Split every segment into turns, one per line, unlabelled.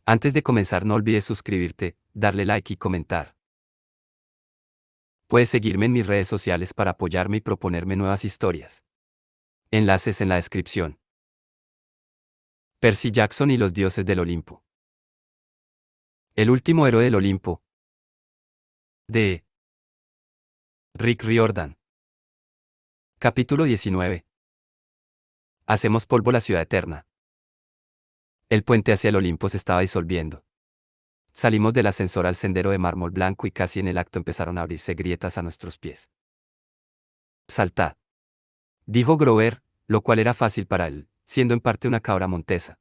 Antes de comenzar no olvides suscribirte, darle like y comentar. Puedes seguirme en mis redes sociales para apoyarme y proponerme nuevas historias. Enlaces en la descripción. Percy Jackson y los dioses del Olimpo. El último héroe del Olimpo. De Rick Riordan. Capítulo 19. Hacemos polvo la ciudad eterna. El puente hacia el Olimpo se estaba disolviendo. Salimos del ascensor al sendero de mármol blanco y casi en el acto empezaron a abrirse grietas a nuestros pies. Saltad, dijo Grover, lo cual era fácil para él, siendo en parte una cabra montesa.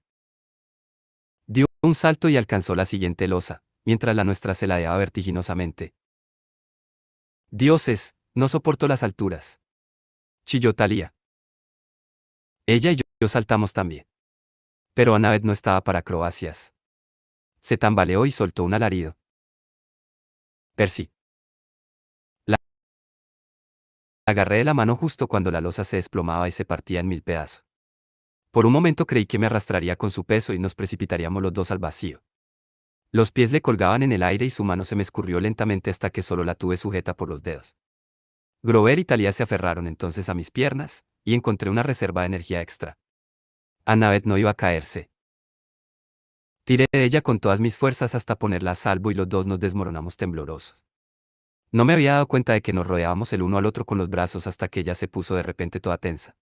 Dio un salto y alcanzó la siguiente losa, mientras la nuestra se ladeaba vertiginosamente. Dioses, no soporto las alturas. Chilló Thalía. Ella y yo saltamos también. Pero Annabeth no estaba para acrobacias. Se tambaleó y soltó un alarido. Percy. La agarré de la mano justo cuando la losa se desplomaba y se partía en 1000 pedazos. Por un momento creí que me arrastraría con su peso y nos precipitaríamos los dos al vacío. Los pies le colgaban en el aire y su mano se me escurrió lentamente hasta que solo la tuve sujeta por los dedos. Grover y Thalía se aferraron entonces a mis piernas, y encontré una reserva de energía extra. Annabeth no iba a caerse. Tiré de ella con todas mis fuerzas hasta ponerla a salvo y los dos nos desmoronamos temblorosos. No me había dado cuenta de que nos rodeábamos el uno al otro con los brazos hasta que ella se puso de repente toda tensa.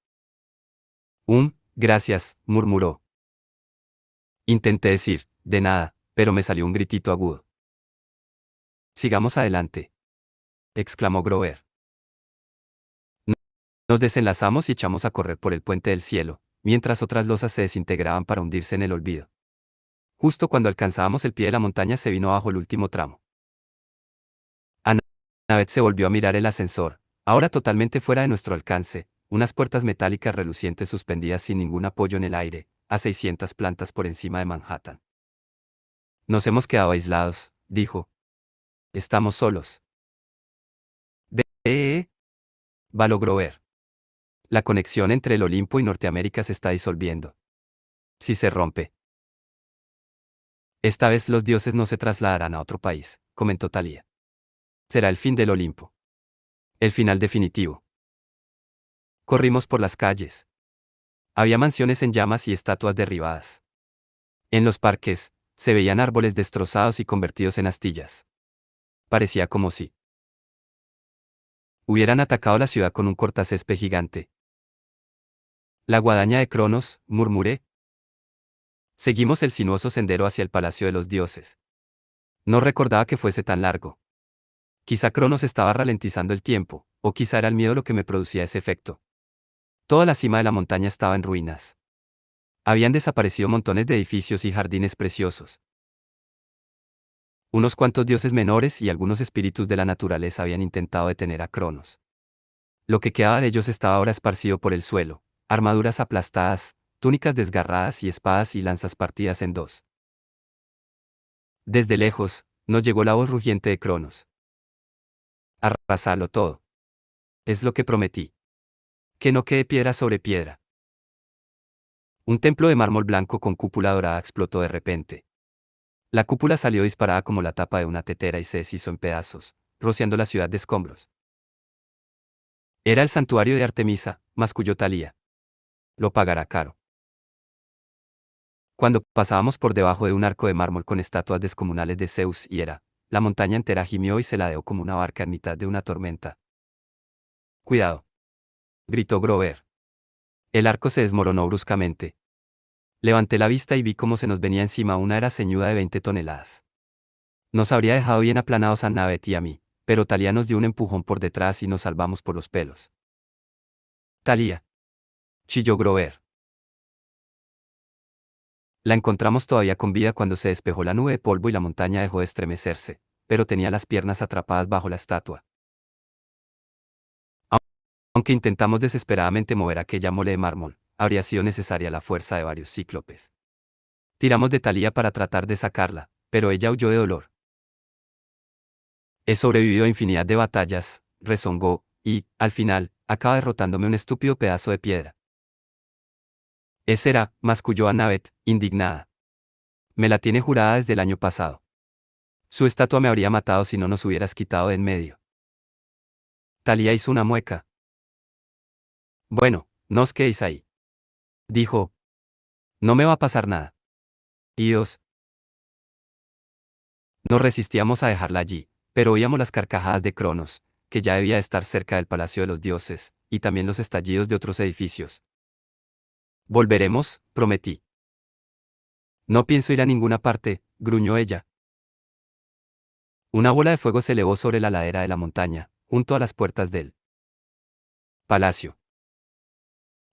Gracias, murmuró. Intenté decir, de nada, pero me salió un gritito agudo. Sigamos adelante, exclamó Grover. Nos desenlazamos y echamos a correr por el puente del cielo, mientras otras losas se desintegraban para hundirse en el olvido. Justo cuando alcanzábamos el pie de la montaña se vino abajo el último tramo. Annabeth se volvió a mirar el ascensor, ahora totalmente fuera de nuestro alcance, unas puertas metálicas relucientes suspendidas sin ningún apoyo en el aire, a 600 plantas por encima de Manhattan. Nos hemos quedado aislados, dijo. Estamos solos. Va logró ver. La conexión entre el Olimpo y Norteamérica se está disolviendo. Si se rompe. Esta vez los dioses no se trasladarán a otro país, comentó Thalía. Será el fin del Olimpo. El final definitivo. Corrimos por las calles. Había mansiones en llamas y estatuas derribadas. En los parques, se veían árboles destrozados y convertidos en astillas. Parecía como si hubieran atacado la ciudad con un cortacésped gigante. La guadaña de Cronos, murmuré. Seguimos el sinuoso sendero hacia el palacio de los dioses. No recordaba que fuese tan largo. Quizá Cronos estaba ralentizando el tiempo, o quizá era el miedo lo que me producía ese efecto. Toda la cima de la montaña estaba en ruinas. Habían desaparecido montones de edificios y jardines preciosos. Unos cuantos dioses menores y algunos espíritus de la naturaleza habían intentado detener a Cronos. Lo que quedaba de ellos estaba ahora esparcido por el suelo, armaduras aplastadas, túnicas desgarradas y espadas y lanzas partidas en dos. Desde lejos, nos llegó la voz rugiente de Cronos. Arrasalo todo. Es lo que prometí. Que no quede piedra sobre piedra. Un templo de mármol blanco con cúpula dorada explotó de repente. La cúpula salió disparada como la tapa de una tetera y se deshizo en pedazos, rociando la ciudad de escombros. Era el santuario de Artemisa, masculló Thalía. Lo pagará caro. Cuando pasábamos por debajo de un arco de mármol con estatuas descomunales de Zeus y Hera, la montaña entera gimió y se ladeó como una barca en mitad de una tormenta. ¡Cuidado!, gritó Grover. El arco se desmoronó bruscamente. Levanté la vista y vi cómo se nos venía encima una era ceñuda de 20 toneladas. Nos habría dejado bien aplanados a Annabeth y a mí, pero Thalía nos dio un empujón por detrás y nos salvamos por los pelos. Thalía, chilló Grover. La encontramos todavía con vida cuando se despejó la nube de polvo y la montaña dejó de estremecerse, pero tenía las piernas atrapadas bajo la estatua. Aunque intentamos desesperadamente mover aquella mole de mármol, habría sido necesaria la fuerza de varios cíclopes. Tiramos de Thalía para tratar de sacarla, pero ella huyó de dolor. He sobrevivido a infinidad de batallas, rezongó, y, al final, acaba derrotándome un estúpido pedazo de piedra. Ese era, masculló Annabeth, indignada. Me la tiene jurada desde el año pasado. Su estatua me habría matado si no nos hubieras quitado de en medio. Talía hizo una mueca. Bueno, no os quedéis ahí. Dijo. No me va a pasar nada. Idos. Nos resistíamos a dejarla allí, pero oíamos las carcajadas de Cronos, que ya debía estar cerca del palacio de los dioses, y también los estallidos de otros edificios. Volveremos, prometí. No pienso ir a ninguna parte, gruñó ella. Una bola de fuego se elevó sobre la ladera de la montaña, junto a las puertas del palacio.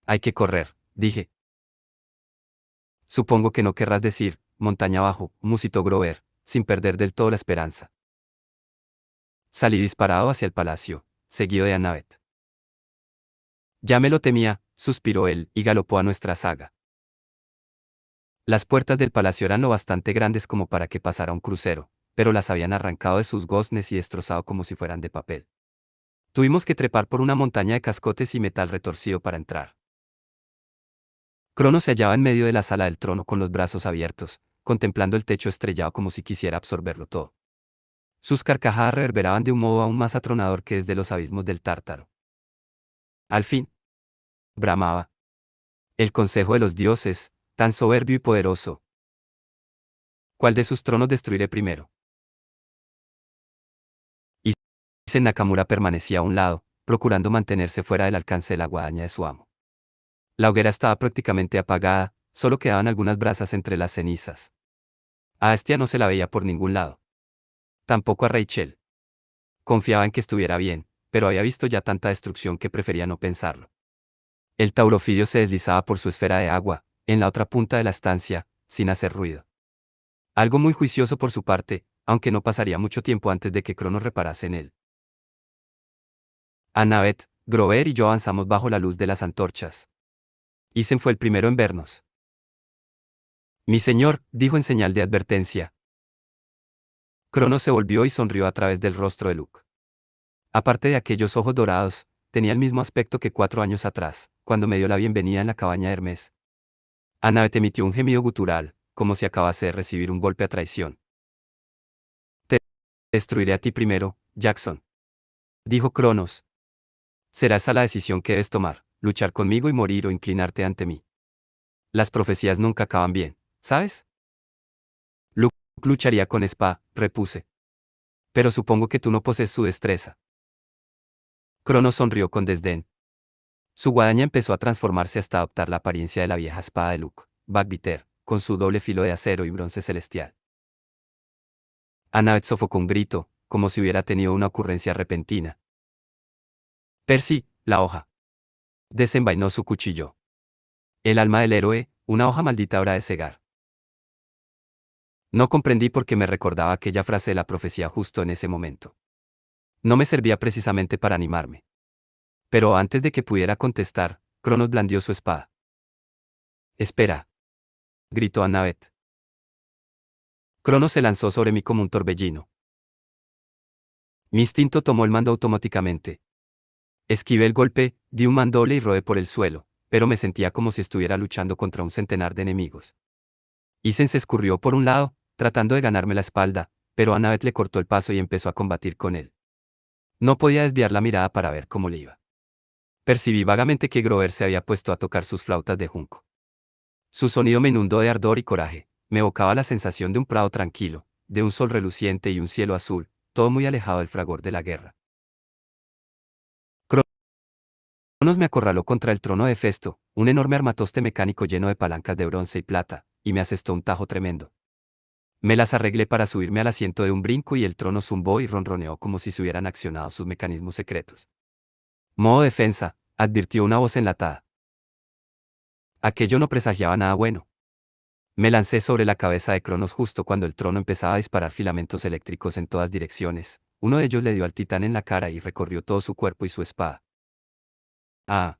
Hay que correr, dije. Supongo que no querrás decir, montaña abajo, musitó Grover, sin perder del todo la esperanza. Salí disparado hacia el palacio, seguido de Annabeth. Ya me lo temía, suspiró él, y galopó a nuestra saga. Las puertas del palacio eran lo bastante grandes como para que pasara un crucero, pero las habían arrancado de sus goznes y destrozado como si fueran de papel. Tuvimos que trepar por una montaña de cascotes y metal retorcido para entrar. Cronos se hallaba en medio de la sala del trono con los brazos abiertos, contemplando el techo estrellado como si quisiera absorberlo todo. Sus carcajadas reverberaban de un modo aún más atronador que desde los abismos del Tártaro. Al fin, bramaba. El consejo de los dioses, tan soberbio y poderoso. ¿Cuál de sus tronos destruiré primero? Y Sen Nakamura permanecía a un lado, procurando mantenerse fuera del alcance de la guadaña de su amo. La hoguera estaba prácticamente apagada, solo quedaban algunas brasas entre las cenizas. A Astia no se la veía por ningún lado. Tampoco a Rachel. Confiaba en que estuviera bien, pero había visto ya tanta destrucción que prefería no pensarlo. El taurofidio se deslizaba por su esfera de agua, en la otra punta de la estancia, sin hacer ruido. Algo muy juicioso por su parte, aunque no pasaría mucho tiempo antes de que Cronos reparase en él. Annabeth, Grover y yo avanzamos bajo la luz de las antorchas. Isen fue el primero en vernos. Mi señor, dijo en señal de advertencia. Cronos se volvió y sonrió a través del rostro de Luke. Aparte de aquellos ojos dorados, tenía el mismo aspecto que 4 años atrás, cuando me dio la bienvenida en la cabaña de Hermes. Annabeth emitió un gemido gutural, como si acabase de recibir un golpe a traición. Te destruiré a ti primero, Jackson. Dijo Cronos. Será esa la decisión que debes tomar, luchar conmigo y morir o inclinarte ante mí. Las profecías nunca acaban bien, ¿sabes? Luke lucharía con Spa, repuse. Pero supongo que tú no posees su destreza. Cronos sonrió con desdén. Su guadaña empezó a transformarse hasta adoptar la apariencia de la vieja espada de Luke, Bagviter, con su doble filo de acero y bronce celestial. Annabeth sofocó un grito, como si hubiera tenido una ocurrencia repentina. Percy, la hoja. Desenvainó su cuchillo. El alma del héroe, una hoja maldita habrá de cegar. No comprendí por qué me recordaba aquella frase de la profecía justo en ese momento. No me servía precisamente para animarme. Pero antes de que pudiera contestar, Cronos blandió su espada. Espera, gritó Annabeth. Cronos se lanzó sobre mí como un torbellino. Mi instinto tomó el mando automáticamente. Esquivé el golpe, di un mandoble y rodé por el suelo, pero me sentía como si estuviera luchando contra un centenar de enemigos. Isen se escurrió por un lado, tratando de ganarme la espalda, pero Annabeth le cortó el paso y empezó a combatir con él. No podía desviar la mirada para ver cómo le iba. Percibí vagamente que Grover se había puesto a tocar sus flautas de junco. Su sonido me inundó de ardor y coraje, me evocaba la sensación de un prado tranquilo, de un sol reluciente y un cielo azul, todo muy alejado del fragor de la guerra. Cronos me acorraló contra el trono de Festo, un enorme armatoste mecánico lleno de palancas de bronce y plata, y me asestó un tajo tremendo. Me las arreglé para subirme al asiento de un brinco y el trono zumbó y ronroneó como si se hubieran accionado sus mecanismos secretos. Modo defensa, advirtió una voz enlatada. Aquello no presagiaba nada bueno. Me lancé sobre la cabeza de Cronos justo cuando el trono empezaba a disparar filamentos eléctricos en todas direcciones. Uno de ellos le dio al titán en la cara y recorrió todo su cuerpo y su espada. ¡Ah!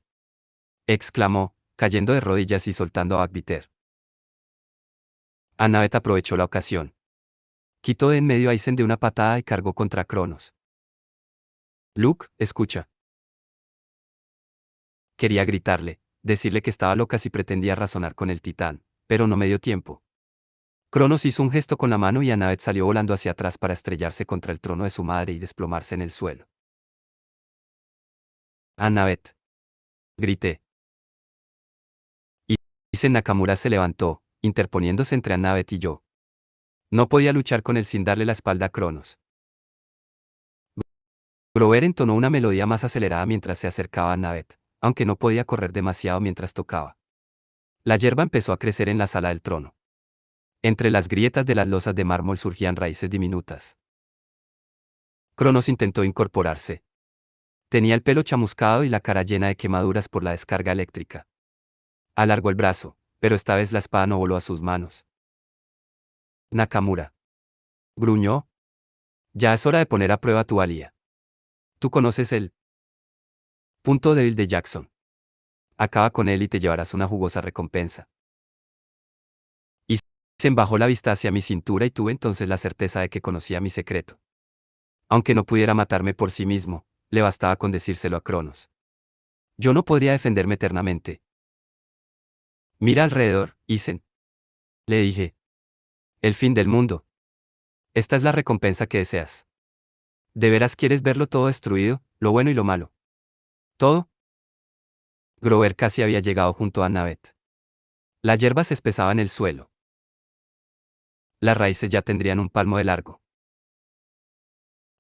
Exclamó, cayendo de rodillas y soltando a Bagviter. Annabeth aprovechó la ocasión. Quitó de en medio a Isen de una patada y cargó contra Cronos. Luke, escucha. Quería gritarle, decirle que estaba loca si pretendía razonar con el titán, pero no me dio tiempo. Cronos hizo un gesto con la mano y Annabeth salió volando hacia atrás para estrellarse contra el trono de su madre y desplomarse en el suelo. Annabeth. Grité. Isen Nakamura se levantó, interponiéndose entre Annabeth y yo. No podía luchar con él sin darle la espalda a Cronos. Grover entonó una melodía más acelerada mientras se acercaba a Annabeth, aunque no podía correr demasiado mientras tocaba. La hierba empezó a crecer en la sala del trono. Entre las grietas de las losas de mármol surgían raíces diminutas. Cronos intentó incorporarse. Tenía el pelo chamuscado y la cara llena de quemaduras por la descarga eléctrica. Alargó el brazo, pero esta vez la espada no voló a sus manos. Nakamura. Gruñó. Ya es hora de poner a prueba tu valía. Tú conoces el punto débil de Jackson. Acaba con él y te llevarás una jugosa recompensa. Y se bajó la vista hacia mi cintura y tuve entonces la certeza de que conocía mi secreto. Aunque no pudiera matarme por sí mismo, le bastaba con decírselo a Cronos. Yo no podría defenderme eternamente. Mira alrededor, Isen. Le dije. El fin del mundo. Esta es la recompensa que deseas. ¿De veras quieres verlo todo destruido, lo bueno y lo malo? ¿Todo? Grover casi había llegado junto a Annabeth. La hierba se espesaba en el suelo. Las raíces ya tendrían un palmo de largo.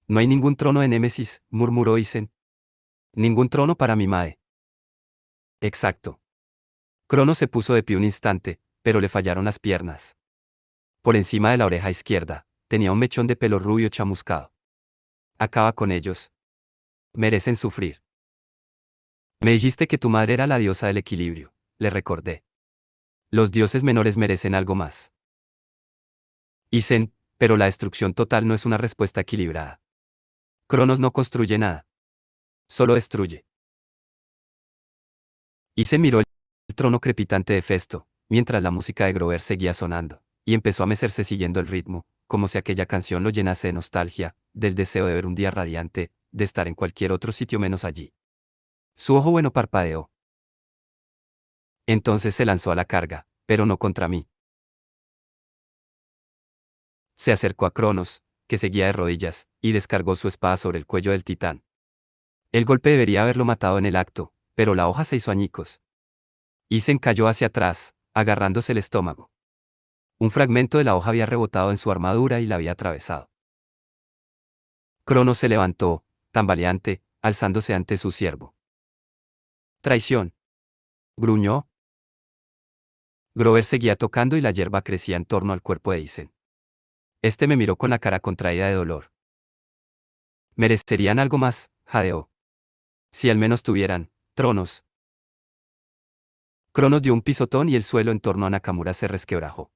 No hay ningún trono de Némesis, murmuró Isen. Ningún trono para mi madre. Exacto. Cronos se puso de pie un instante, pero le fallaron las piernas. Por encima de la oreja izquierda, tenía un mechón de pelo rubio chamuscado. Acaba con ellos. Merecen sufrir. Me dijiste que tu madre era la diosa del equilibrio, le recordé. Los dioses menores merecen algo más. Isen, pero la destrucción total no es una respuesta equilibrada. Cronos no construye nada. Solo destruye. Isen miró el trono crepitante de Festo, mientras la música de Grover seguía sonando, y empezó a mecerse siguiendo el ritmo, como si aquella canción lo llenase de nostalgia, del deseo de ver un día radiante, de estar en cualquier otro sitio menos allí. Su ojo bueno parpadeó. Entonces se lanzó a la carga, pero no contra mí. Se acercó a Cronos, que seguía de rodillas, y descargó su espada sobre el cuello del titán. El golpe debería haberlo matado en el acto, pero la hoja se hizo añicos. Isen cayó hacia atrás, agarrándose el estómago. Un fragmento de la hoja había rebotado en su armadura y la había atravesado. Cronos se levantó, tambaleante, alzándose ante su siervo. Traición. Gruñó. Grover seguía tocando y la hierba crecía en torno al cuerpo de Isen. Este me miró con la cara contraída de dolor. Merecerían algo más, jadeó. Si al menos tuvieran tronos. Cronos dio un pisotón y el suelo en torno a Nakamura se resquebrajó.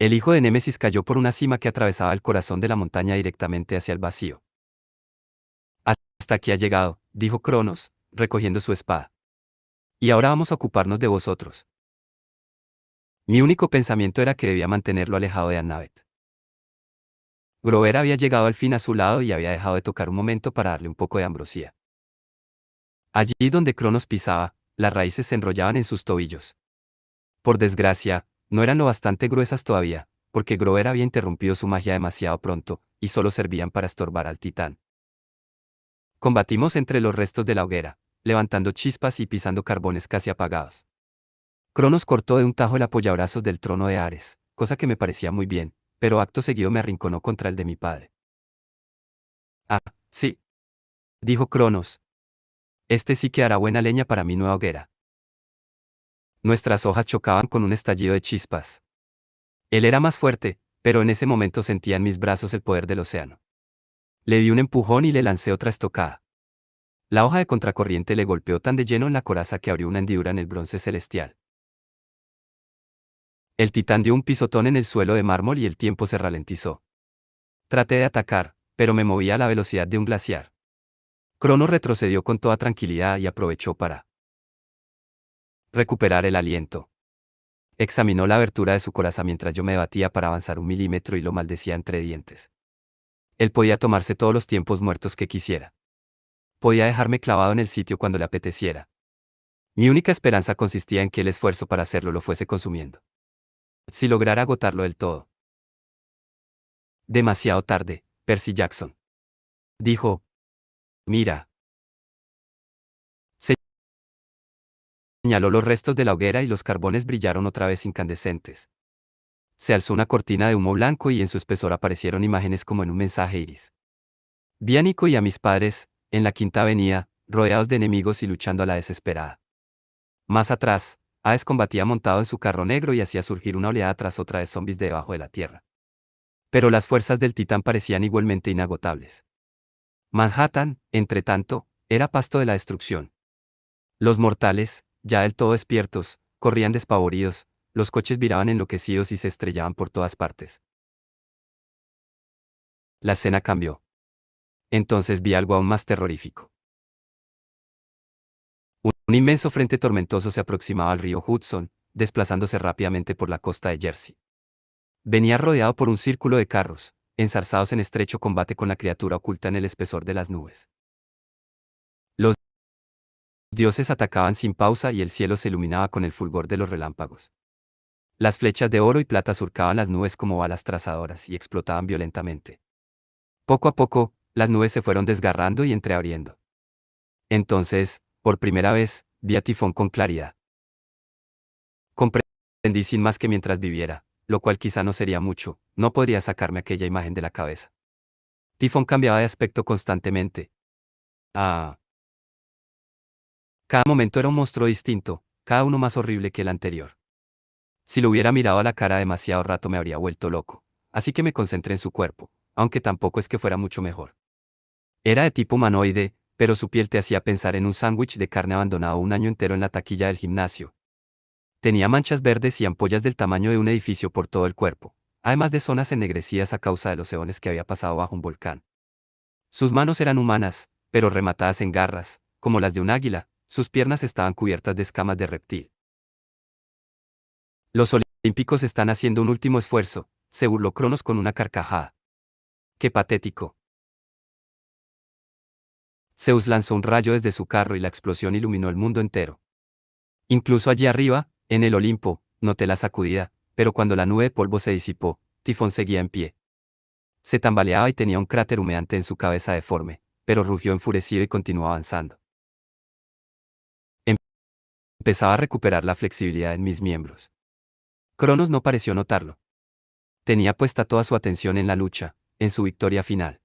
El hijo de Némesis cayó por una cima que atravesaba el corazón de la montaña directamente hacia el vacío. Hasta aquí ha llegado, dijo Cronos, recogiendo su espada. Y ahora vamos a ocuparnos de vosotros. Mi único pensamiento era que debía mantenerlo alejado de Annabeth. Grover había llegado al fin a su lado y había dejado de tocar un momento para darle un poco de ambrosía. Allí donde Cronos pisaba, las raíces se enrollaban en sus tobillos. Por desgracia, no eran lo bastante gruesas todavía, porque Grover había interrumpido su magia demasiado pronto, y solo servían para estorbar al titán. Combatimos entre los restos de la hoguera, levantando chispas y pisando carbones casi apagados. Cronos cortó de un tajo el apoyabrazos del trono de Ares, cosa que me parecía muy bien, pero acto seguido me arrinconó contra el de mi padre. Ah, sí, dijo Cronos. Este sí que hará buena leña para mi nueva hoguera. Nuestras hojas chocaban con un estallido de chispas. Él era más fuerte, pero en ese momento sentía en mis brazos el poder del océano. Le di un empujón y le lancé otra estocada. La hoja de contracorriente le golpeó tan de lleno en la coraza que abrió una hendidura en el bronce celestial. El titán dio un pisotón en el suelo de mármol y el tiempo se ralentizó. Traté de atacar, pero me movía a la velocidad de un glaciar. Cronos retrocedió con toda tranquilidad y aprovechó para recuperar el aliento. Examinó la abertura de su coraza mientras yo me debatía para avanzar 1 milímetro y lo maldecía entre dientes. Él podía tomarse todos los tiempos muertos que quisiera. Podía dejarme clavado en el sitio cuando le apeteciera. Mi única esperanza consistía en que el esfuerzo para hacerlo lo fuese consumiendo. si lograra agotarlo del todo. Demasiado tarde, Percy Jackson. Dijo, mira. Señaló los restos de la hoguera y los carbones brillaron otra vez incandescentes. Se alzó una cortina de humo blanco y en su espesor aparecieron imágenes como en un mensaje iris. Vi a Nico y a mis padres, en la Quinta Avenida, rodeados de enemigos y luchando a la desesperada. Más atrás, Hades combatía montado en su carro negro y hacía surgir una oleada tras otra de zombies de debajo de la tierra. Pero las fuerzas del titán parecían igualmente inagotables. Manhattan, entre tanto, era pasto de la destrucción. Los mortales, ya del todo despiertos, corrían despavoridos, los coches viraban enloquecidos y se estrellaban por todas partes. La escena cambió. Entonces vi algo aún más terrorífico. Un inmenso frente tormentoso se aproximaba al río Hudson, desplazándose rápidamente por la costa de Jersey. Venía rodeado por un círculo de carros, enzarzados en estrecho combate con la criatura oculta en el espesor de las nubes. Los dioses atacaban sin pausa y el cielo se iluminaba con el fulgor de los relámpagos. Las flechas de oro y plata surcaban las nubes como balas trazadoras y explotaban violentamente. Poco a poco, las nubes se fueron desgarrando y entreabriendo. Entonces, por primera vez, vi a Tifón con claridad. Comprendí sin más que mientras viviera, lo cual quizá no sería mucho, no podría sacarme aquella imagen de la cabeza. Tifón cambiaba de aspecto constantemente. Cada momento era un monstruo distinto, cada uno más horrible que el anterior. Si lo hubiera mirado a la cara demasiado rato me habría vuelto loco, así que me concentré en su cuerpo, aunque tampoco es que fuera mucho mejor. Era de tipo humanoide, pero su piel te hacía pensar en un sándwich de carne abandonado un año entero en la taquilla del gimnasio. Tenía manchas verdes y ampollas del tamaño de un edificio por todo el cuerpo, además de zonas ennegrecidas a causa de los eones que había pasado bajo un volcán. Sus manos eran humanas, pero rematadas en garras, como las de un águila, sus piernas estaban cubiertas de escamas de reptil. Los olímpicos están haciendo un último esfuerzo, se burló Cronos con una carcajada. ¡Qué patético! Zeus lanzó un rayo desde su carro y la explosión iluminó el mundo entero. Incluso allí arriba, en el Olimpo, noté la sacudida, pero cuando la nube de polvo se disipó, Tifón seguía en pie. Se tambaleaba y tenía un cráter humeante en su cabeza deforme, pero rugió enfurecido y continuó avanzando. Empezaba a recuperar la flexibilidad en mis miembros. Cronos no pareció notarlo. Tenía puesta toda su atención en la lucha, en su victoria final.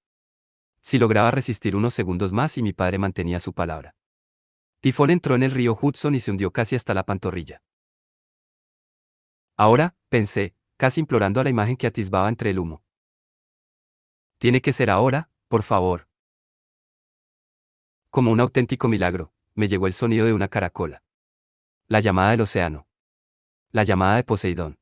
Si lograba resistir unos segundos más y mi padre mantenía su palabra. Tifón entró en el río Hudson y se hundió casi hasta la pantorrilla. Ahora, pensé, casi implorando a la imagen que atisbaba entre el humo. Tiene que ser ahora, por favor. Como un auténtico milagro, me llegó el sonido de una caracola. La llamada del océano. La llamada de Poseidón.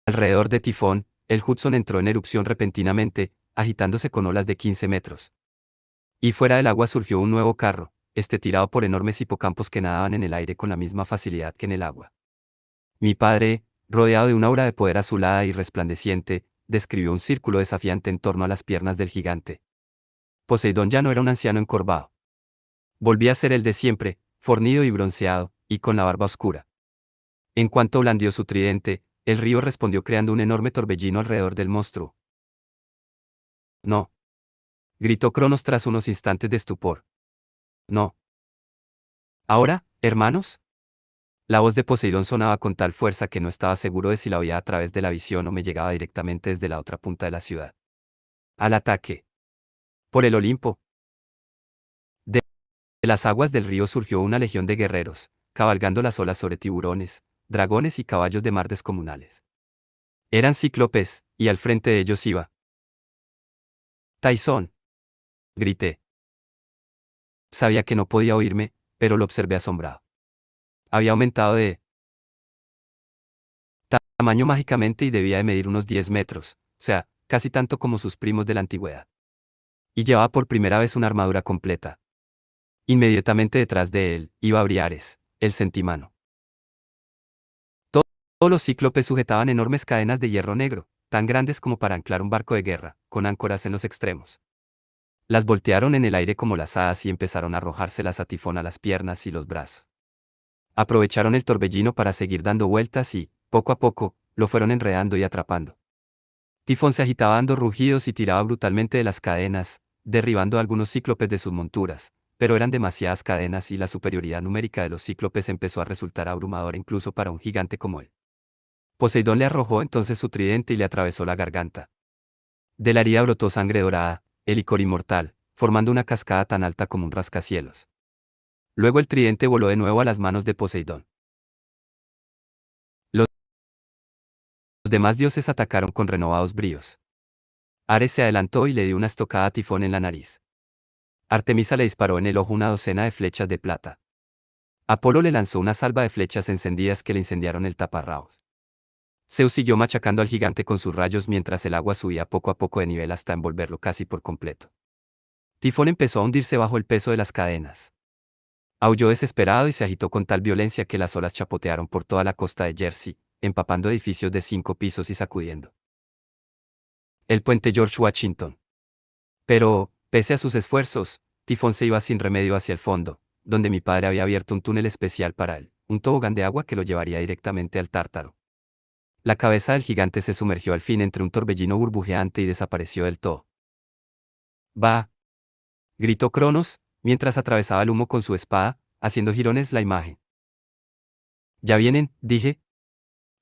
Alrededor de Tifón, el Hudson entró en erupción repentinamente, agitándose con olas de 15 metros. Y fuera del agua surgió un nuevo carro, tirado por enormes hipocampos que nadaban en el aire con la misma facilidad que en el agua. Mi padre, rodeado de una aura de poder azulada y resplandeciente, describió un círculo desafiante en torno a las piernas del gigante. Poseidón ya no era un anciano encorvado. Volvía a ser el de siempre, fornido y bronceado, y con la barba oscura. En cuanto blandió su tridente, el río respondió creando un enorme torbellino alrededor del monstruo. No. Gritó Cronos tras unos instantes de estupor. No. ¿Ahora, hermanos? La voz de Poseidón sonaba con tal fuerza que no estaba seguro de si la oía a través de la visión o me llegaba directamente desde la otra punta de la ciudad. Al ataque. Por el Olimpo. De las aguas del río surgió una legión de guerreros, cabalgando las olas sobre tiburones, dragones y caballos de mar descomunales. Eran cíclopes, y al frente de ellos iba Tyson. Grité. Sabía que no podía oírme, pero lo observé asombrado. Había aumentado de tamaño mágicamente y debía de medir unos 10 metros, o sea, casi tanto como sus primos de la antigüedad. Y llevaba por primera vez una armadura completa. Inmediatamente detrás de él, iba Briares, el centimano. Todos los cíclopes sujetaban enormes cadenas de hierro negro, tan grandes como para anclar un barco de guerra, con áncoras en los extremos. Las voltearon en el aire como las hadas y empezaron a arrojárselas a Tifón a las piernas y los brazos. Aprovecharon el torbellino para seguir dando vueltas y, poco a poco, lo fueron enredando y atrapando. Tifón se agitaba dando rugidos y tiraba brutalmente de las cadenas, derribando a algunos cíclopes de sus monturas, pero eran demasiadas cadenas y la superioridad numérica de los cíclopes empezó a resultar abrumadora incluso para un gigante como él. Poseidón le arrojó entonces su tridente y le atravesó la garganta. De la herida brotó sangre dorada, el licor inmortal, formando una cascada tan alta como un rascacielos. Luego el tridente voló de nuevo a las manos de Poseidón. Los demás dioses atacaron con renovados bríos. Ares se adelantó y le dio una estocada a Tifón en la nariz. Artemisa le disparó en el ojo una docena de flechas de plata. Apolo le lanzó una salva de flechas encendidas que le incendiaron el taparrabos. Zeus siguió machacando al gigante con sus rayos mientras el agua subía poco a poco de nivel hasta envolverlo casi por completo. Tifón empezó a hundirse bajo el peso de las cadenas. Aulló desesperado y se agitó con tal violencia que las olas chapotearon por toda la costa de Jersey, empapando edificios de 5 pisos y sacudiendo el puente George Washington. Pero, pese a sus esfuerzos, Tifón se iba sin remedio hacia el fondo, donde mi padre había abierto un túnel especial para él, un tobogán de agua que lo llevaría directamente al Tártaro. La cabeza del gigante se sumergió al fin entre un torbellino burbujeante y desapareció del todo. ¡Va! Gritó Cronos, mientras atravesaba el humo con su espada, haciendo jirones la imagen. Ya vienen, dije.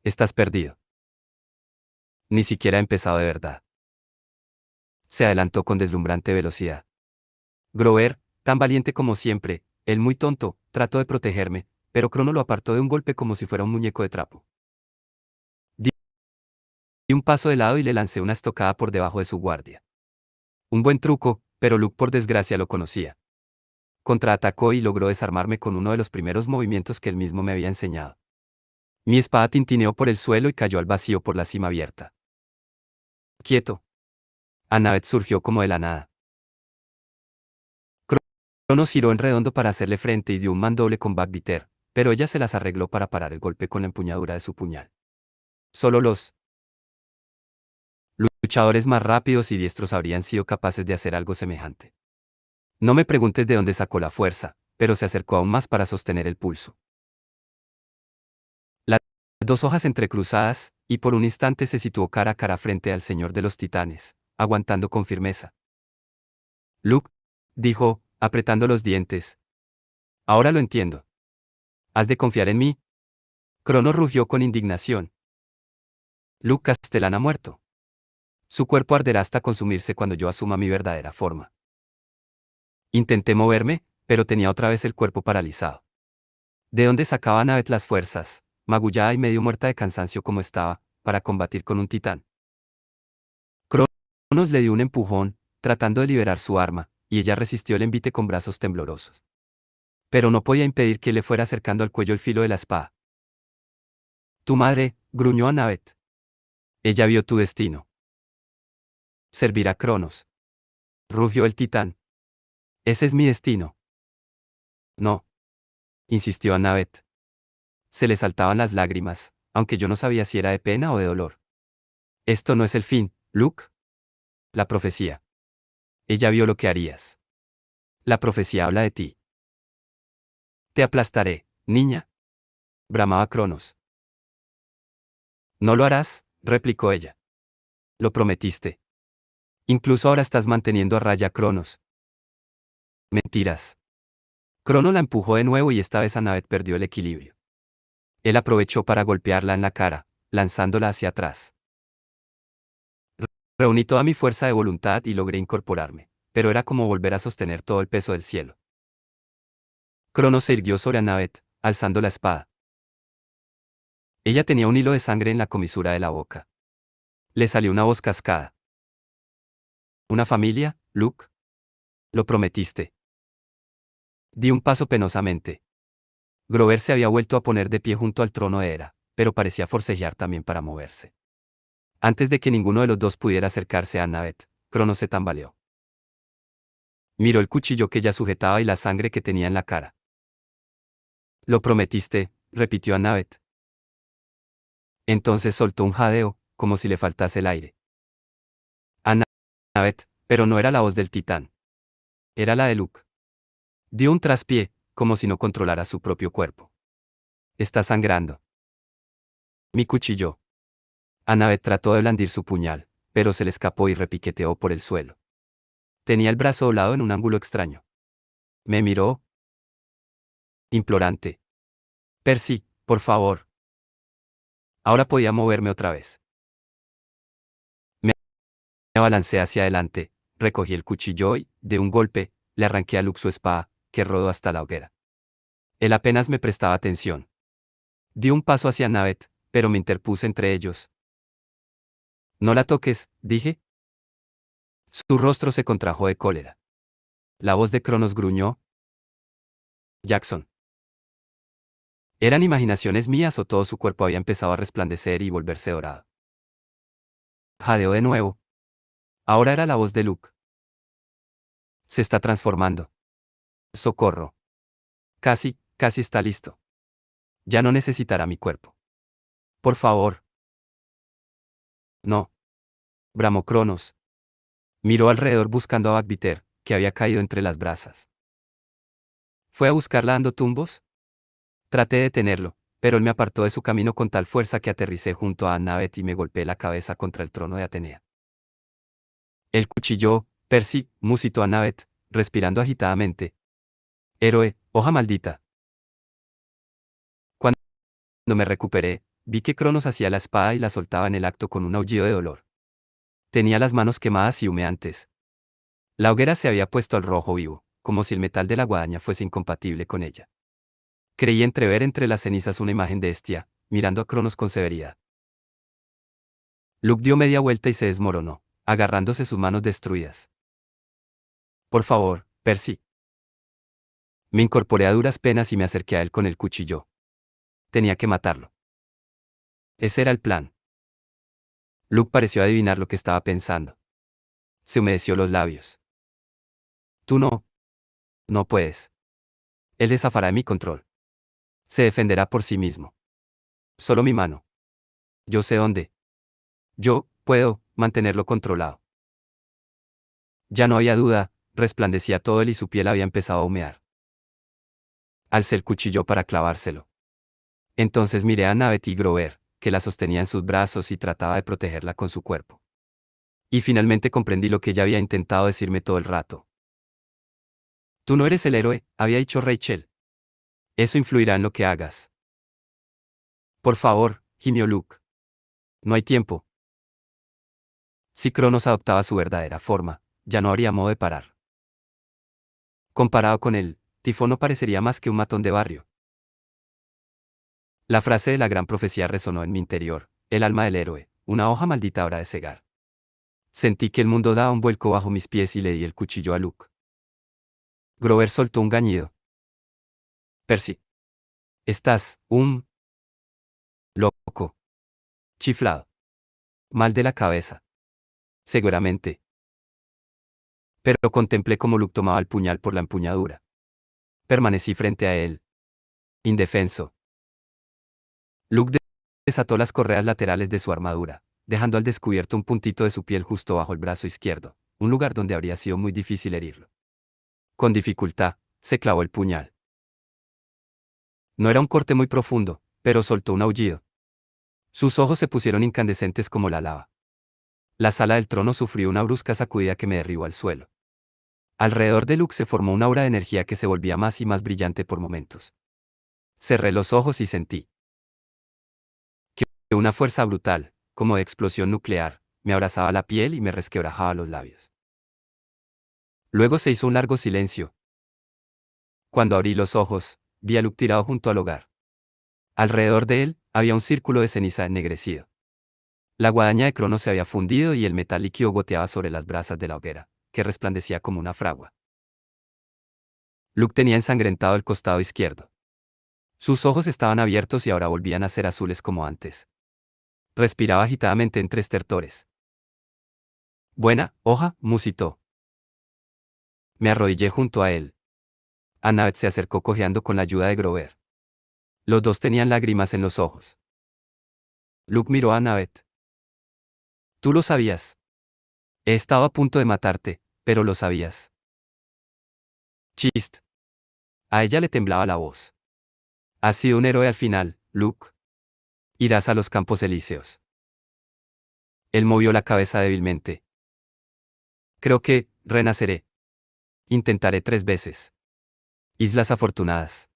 Estás perdido. Ni siquiera ha empezado de verdad. Se adelantó con deslumbrante velocidad. Grover, tan valiente como siempre, el muy tonto, trató de protegerme, pero Crono lo apartó de un golpe como si fuera un muñeco de trapo. Di un paso de lado y le lancé una estocada por debajo de su guardia. Un buen truco, pero Luke por desgracia lo conocía. Contraatacó y logró desarmarme con uno de los primeros movimientos que él mismo me había enseñado. Mi espada tintineó por el suelo y cayó al vacío por la cima abierta. Quieto. Annabeth surgió como de la nada. Cronos giró en redondo para hacerle frente y dio un mandoble con Backbiter, pero ella se las arregló para parar el golpe con la empuñadura de su puñal. Solo los luchadores más rápidos y diestros habrían sido capaces de hacer algo semejante. No me preguntes de dónde sacó la fuerza, pero se acercó aún más para sostener el pulso. Las dos hojas entrecruzadas, y por un instante se situó cara a cara frente al Señor de los Titanes, aguantando con firmeza. Luke, dijo, apretando los dientes. Ahora lo entiendo. ¿Has de confiar en mí? Crono rugió con indignación. Luke Castellán ha muerto. Su cuerpo arderá hasta consumirse cuando yo asuma mi verdadera forma. Intenté moverme, pero tenía otra vez el cuerpo paralizado. ¿De dónde sacaba Annabeth las fuerzas, magullada y medio muerta de cansancio como estaba, para combatir con un titán? Cronos le dio un empujón, tratando de liberar su arma, y ella resistió el envite con brazos temblorosos. Pero no podía impedir que le fuera acercando al cuello el filo de la espada. Tu madre, gruñó Annabeth. Ella vio tu destino. Servirá a Cronos. Rugió el titán. Ese es mi destino. No, insistió Annabeth. Se le saltaban las lágrimas, aunque yo no sabía si era de pena o de dolor. Esto no es el fin, Luke. La profecía. Ella vio lo que harías. La profecía habla de ti. Te aplastaré, niña. Bramaba Cronos. No lo harás, replicó ella. Lo prometiste. Incluso ahora estás manteniendo a raya a Cronos. Mentiras. Crono la empujó de nuevo y esta vez Annabeth perdió el equilibrio. Él aprovechó para golpearla en la cara, lanzándola hacia atrás. Reuní toda mi fuerza de voluntad y logré incorporarme, pero era como volver a sostener todo el peso del cielo. Cronos se irguió sobre Annabeth, alzando la espada. Ella tenía un hilo de sangre en la comisura de la boca. Le salió una voz cascada. ¿Una familia, Luke? Lo prometiste. Di un paso penosamente. Grover se había vuelto a poner de pie junto al trono de Hera, pero parecía forcejear también para moverse. Antes de que ninguno de los dos pudiera acercarse a Annabeth, Cronos se tambaleó. Miró el cuchillo que ella sujetaba y la sangre que tenía en la cara. Lo prometiste, repitió Annabeth. Entonces soltó un jadeo, como si le faltase el aire. Annabeth, pero no era la voz del titán. Era la de Luke. Dio un traspié, como si no controlara su propio cuerpo. Está sangrando. Mi cuchillo. Annabeth trató de blandir su puñal, pero se le escapó y repiqueteó por el suelo. Tenía el brazo doblado en un ángulo extraño. Me miró. Implorante. Percy, por favor. Ahora podía moverme otra vez. Me abalancé hacia adelante, recogí el cuchillo y, de un golpe, le arranqué a Luke su espada, que rodó hasta la hoguera. Él apenas me prestaba atención. Di un paso hacia Annabeth, pero me interpuse entre ellos. No la toques, dije. Su rostro se contrajo de cólera. La voz de Cronos gruñó. Jackson. ¿Eran imaginaciones mías o todo su cuerpo había empezado a resplandecer y volverse dorado? Jadeó de nuevo. Ahora era la voz de Luke. Se está transformando. Socorro. Casi está listo. Ya no necesitará mi cuerpo. Por favor. No. Bramó Cronos. Miró alrededor buscando a Bagviter, que había caído entre las brasas. ¿Fue a buscarla dando tumbos? Traté de detenerlo, pero él me apartó de su camino con tal fuerza que aterricé junto a Annabeth y me golpeé la cabeza contra el trono de Atenea. El cuchillo, Percy, musitó Annabeth, respirando agitadamente. Héroe, hoja maldita. Cuando me recuperé, vi que Cronos hacía la espada y la soltaba en el acto con un aullido de dolor. Tenía las manos quemadas y humeantes. La hoguera se había puesto al rojo vivo, como si el metal de la guadaña fuese incompatible con ella. Creí entrever entre las cenizas una imagen de Hestia, mirando a Cronos con severidad. Luke dio media vuelta y se desmoronó, agarrándose sus manos destruidas. Por favor, Percy. Me incorporé a duras penas y me acerqué a él con el cuchillo. Tenía que matarlo. Ese era el plan. Luke pareció adivinar lo que estaba pensando. Se humedeció los labios. Tú no puedes. Él desafará de mi control. Se defenderá por sí mismo. Solo mi mano. Yo sé dónde. Yo puedo mantenerlo controlado. Ya no había duda, resplandecía todo él y su piel había empezado a humear. Alcé el cuchillo para clavárselo. Entonces miré a Annabeth y Grover, que la sostenía en sus brazos y trataba de protegerla con su cuerpo. Y finalmente comprendí lo que ella había intentado decirme todo el rato. Tú no eres el héroe, había dicho Rachel. Eso influirá en lo que hagas. Por favor, gimió Luke. No hay tiempo. Si Cronos adoptaba su verdadera forma, ya no habría modo de parar. Comparado con él, Tifón no parecería más que un matón de barrio. La frase de la gran profecía resonó en mi interior, el alma del héroe, una hoja maldita habrá de cegar. Sentí que el mundo daba un vuelco bajo mis pies y le di el cuchillo a Luke. Grover soltó un gañido. Percy. Estás, loco. Chiflado. Mal de la cabeza. Seguramente. Pero contemplé cómo Luke tomaba el puñal por la empuñadura. Permanecí frente a él. Indefenso. Luke desató las correas laterales de su armadura, dejando al descubierto un puntito de su piel justo bajo el brazo izquierdo, un lugar donde habría sido muy difícil herirlo. Con dificultad, se clavó el puñal. No era un corte muy profundo, pero soltó un aullido. Sus ojos se pusieron incandescentes como la lava. La sala del trono sufrió una brusca sacudida que me derribó al suelo. Alrededor de Luke se formó una aura de energía que se volvía más y más brillante por momentos. Cerré los ojos y sentí que una fuerza brutal, como de explosión nuclear, me abrazaba la piel y me resquebrajaba los labios. Luego se hizo un largo silencio. Cuando abrí los ojos, vi a Luke tirado junto al hogar. Alrededor de él, había un círculo de ceniza ennegrecido. La guadaña de Cronos se había fundido y el metal líquido goteaba sobre las brasas de la hoguera, que resplandecía como una fragua. Luke tenía ensangrentado el costado izquierdo. Sus ojos estaban abiertos y ahora volvían a ser azules como antes. Respiraba agitadamente entre estertores. Buena, hoja, musitó. Me arrodillé junto a él. Annabeth se acercó cojeando con la ayuda de Grover. Los dos tenían lágrimas en los ojos. Luke miró a Annabeth. Tú lo sabías. He estado a punto de matarte, pero lo sabías. Chist. A ella le temblaba la voz. Has sido un héroe al final, Luke. Irás a los Campos Elíseos. Él movió la cabeza débilmente. Creo que, renaceré. Intentaré 3 veces. Islas Afortunadas.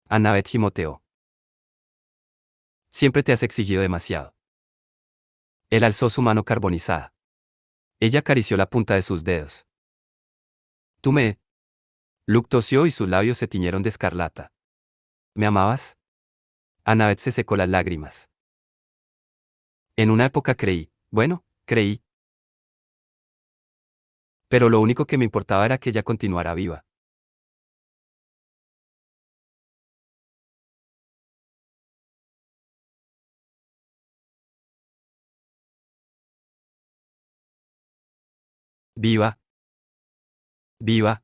Annabeth gimoteó. Siempre te has exigido demasiado. Él alzó su mano carbonizada. Ella acarició la punta de sus dedos. Tú me... Luke tosió y sus labios se tiñeron de escarlata. ¿Me amabas? Annabeth se secó las lágrimas. En una época creí. Pero lo único que me importaba era que ella continuara viva. Viva, viva.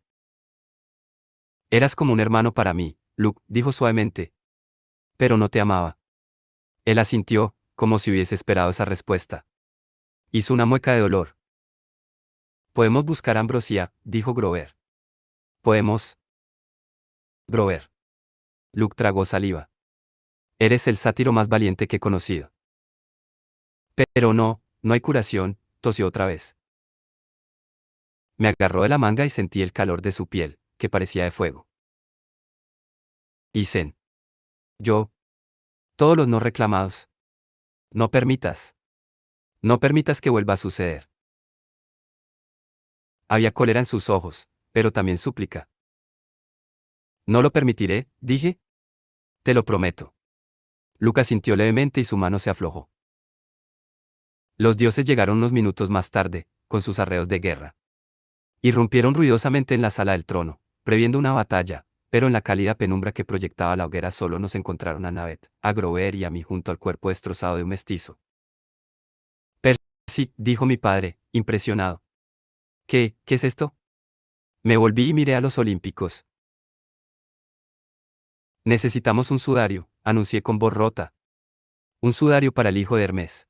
Eras como un hermano para mí, Luke, dijo suavemente. Pero no te amaba. Él asintió, como si hubiese esperado esa respuesta. Hizo una mueca de dolor. Podemos buscar a Ambrosia, dijo Grover. Podemos. Grover. Luke tragó saliva. Eres el sátiro más valiente que he conocido. Pero no hay curación, tosió otra vez. Me agarró de la manga y sentí el calor de su piel, que parecía de fuego. Y Zen. Yo. Todos los no reclamados. No permitas. No permitas que vuelva a suceder. Había cólera en sus ojos, pero también súplica. No lo permitiré, dije. Te lo prometo. Lucas sintió levemente y su mano se aflojó. Los dioses llegaron unos minutos más tarde, con sus arreos de guerra. Irrumpieron ruidosamente en la sala del trono, previendo una batalla, pero en la cálida penumbra que proyectaba la hoguera solo nos encontraron a Annabeth, a Grover y a mí junto al cuerpo destrozado de un mestizo. Percy, dijo mi padre, impresionado. ¿Qué es esto? Me volví y miré a los olímpicos. Necesitamos un sudario, anuncié con voz rota. Un sudario para el hijo de Hermes.